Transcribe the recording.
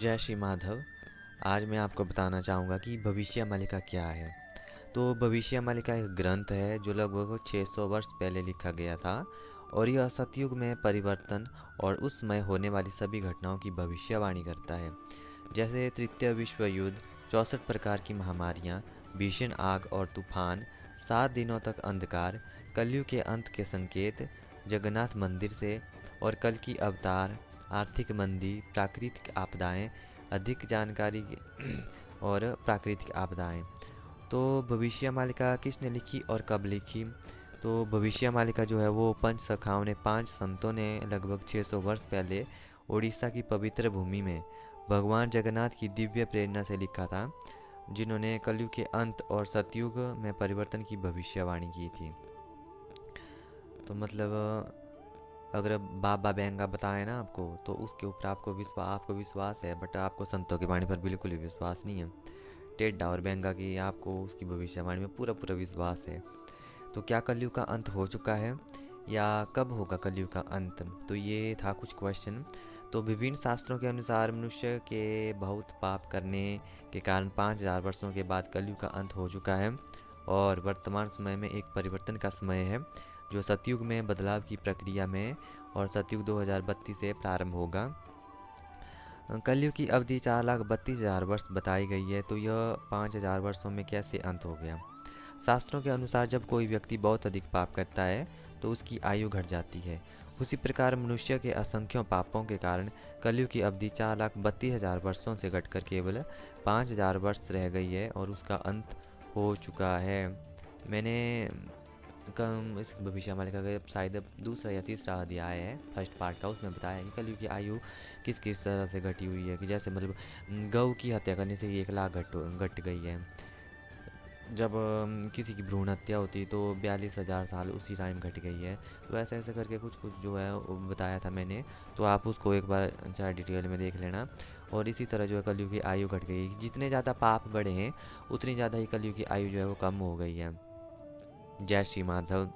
जय श्री माधव। आज मैं आपको बताना चाहूँगा कि भविष्यमालिका क्या है। तो भविष्यमालिका एक ग्रंथ है जो लगभग 600 वर्ष पहले लिखा गया था और यह सतयुग में परिवर्तन और उस समय होने वाली सभी घटनाओं की भविष्यवाणी करता है। जैसे तृतीय विश्व युद्ध, 64 प्रकार की महामारियाँ, भीषण आग और तूफान, 7 दिनों तक अंधकार, कलयुग के अंत के संकेत, जगन्नाथ मंदिर से और कल की अवतार, आर्थिक मंदी, प्राकृतिक आपदाएं, अधिक जानकारी और प्राकृतिक आपदाएं। तो भविष्यमालिका किसने लिखी और कब लिखी? तो भविष्यमालिका जो है वो पंच सखाओं ने, 5 संतों ने लगभग 600 वर्ष पहले उड़ीसा की पवित्र भूमि में भगवान जगन्नाथ की दिव्य प्रेरणा से लिखा था, जिन्होंने कलयुग के अंत और सतयुग में परिवर्तन की भविष्यवाणी की थी। तो मतलब अगर बाबा बेंगा बताए ना आपको, तो उसके ऊपर आपको विश्वास है, बट आपको संतों की वाणी पर बिल्कुल भी विश्वास नहीं है। टेड्डा और बेंगा की आपको उसकी भविष्यवाणी में पूरा पूरा विश्वास है। तो क्या कलयुग का अंत हो चुका है या कब होगा कलयुग का अंत? तो ये था कुछ क्वेश्चन। तो विभिन्न शास्त्रों के अनुसार मनुष्य के बहुत पाप करने के कारण 5000 वर्षों के बाद कलयुग का अंत हो चुका है और वर्तमान समय में एक परिवर्तन का समय है जो सतयुग में बदलाव की प्रक्रिया में, और सतयुग 2032 से प्रारंभ होगा। कलयुग की अवधि 4,32,000 वर्ष बताई गई है, तो यह 5,000 वर्षों में कैसे अंत हो गया? शास्त्रों के अनुसार जब कोई व्यक्ति बहुत अधिक पाप करता है तो उसकी आयु घट जाती है। उसी प्रकार मनुष्य के असंख्यों पापों के कारण कलयुग की अवधि 4,32,000 वर्षों से घटकर केवल 5,000 वर्ष रह गई है और उसका अंत हो चुका है। मैंने कम इस भविष्यवाणी का शायद दूसरा या तीसरा अध्याय है फर्स्ट पार्ट का, उसमें बताया है कि कलयुग की आयु किस किस तरह से घटी हुई है। कि जैसे मतलब गऊ की हत्या करने से ही 1 लाख घट गई है। जब किसी की भ्रूण हत्या होती तो 42,000 साल उसी टाइम घट गई है। तो ऐसे ऐसे करके कुछ कुछ जो है वो बताया था मैंने। तो आप उसको एक बार चाहे डिटेल में देख लेना। और इसी तरह जो है कलयुग की आयु घट गई, जितने ज़्यादा पाप बढ़े हैं उतनी ज़्यादा ही कलयुग की आयु जो है वो कम हो गई है। जय श्री माधव।